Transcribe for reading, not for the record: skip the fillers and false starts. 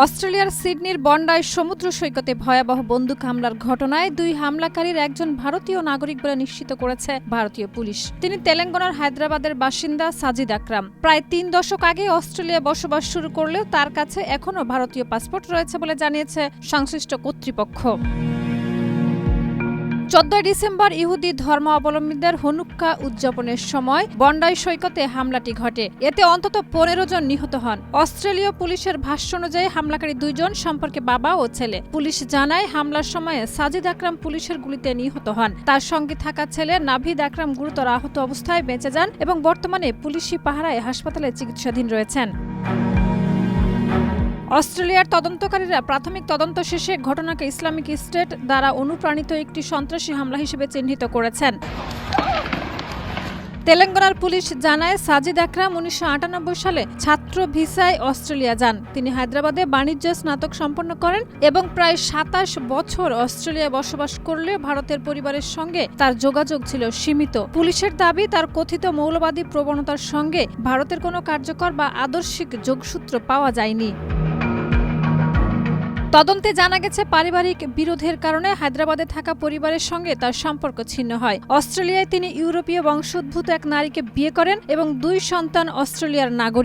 অস্ট্রেলিয়ার সিডনির বন্ডায় সমুদ্র সৈকতে ভয়াবহ বন্দুক হামলার ঘটনায় দুই হামলাকারীর একজন ভারতীয় নাগরিক বলে নিশ্চিত করেছে ভারতীয় পুলিশ। তিনি তেলেঙ্গানার হায়দ্রাবাদের বাসিন্দা সাজিদ আকরাম। প্রায় ৩ দশক আগে অস্ট্রেলিয়া বসবাস শুরু করলেও তার কাছে এখনও ভারতীয় পাসপোর্ট রয়েছে বলে জানিয়েছে সংশ্লিষ্ট কর্তৃপক্ষ। ১৪ ডিসেম্বর ইহুদি ধর্মাবলম্বীদের হনুক্কা উদযাপনের সময় বন্ডাই সৈকতে হামলাটি ঘটে। এতে অন্তত ১৫ জন নিহত হন। অস্ট্রেলীয় পুলিশের ভাষ্য অনুযায়ী হামলাকারী দুইজন সম্পর্কে বাবা ও ছেলে। পুলিশ জানায় হামলার সময় সাজিদ আকরাম পুলিশের গুলিতে নিহত হন। তার সঙ্গে থাকা ছেলে নাভিদ আকরাম গুরুতর আহত অবস্থায় বেঁচে যান এবং বর্তমানে পুলিশি পাহারায় হাসপাতালে চিকিৎসাধীন রয়েছেন। অস্ট্রেলিয়ার তদন্তকারীরা প্রাথমিক তদন্ত শেষে ঘটনাকে ইসলামিক স্টেট দ্বারা অনুপ্রাণিত একটি সন্ত্রাসী হামলা হিসেবে চিহ্নিত করেছেন। তেলেঙ্গানার পুলিশ জানায় সাজিদ আকরাম ১৯৯৮ সালে ছাত্র ভিসায় অস্ট্রেলিয়া যান। তিনি হায়দ্রাবাদে বাণিজ্য স্নাতক সম্পন্ন করেন এবং প্রায় ২৭ বছর অস্ট্রেলিয়ায় বসবাস করলেও ভারতের পরিবারের সঙ্গে তার যোগাযোগ ছিল সীমিত। পুলিশের দাবি, তার কথিত মৌলবাদী প্রবণতার সঙ্গে ভারতের কোনো কার্যকর বা আদর্শিক যোগসূত্র পাওয়া যায়নি। তদন্তে জানা গেছে, পারিবারিক বিরোধের কারণে হায়দ্রাবাদে থাকা পরিবারের সঙ্গে তার সম্পর্ক ছিন্ন হয়। অস্ট্রেলিয়ায় তিনি ইউরোপীয় বংশোদ্ভূত এক নারীকে বিয়ে করেন এবং ২ সন্তান অস্ট্রেলিয়ার নাগরিক।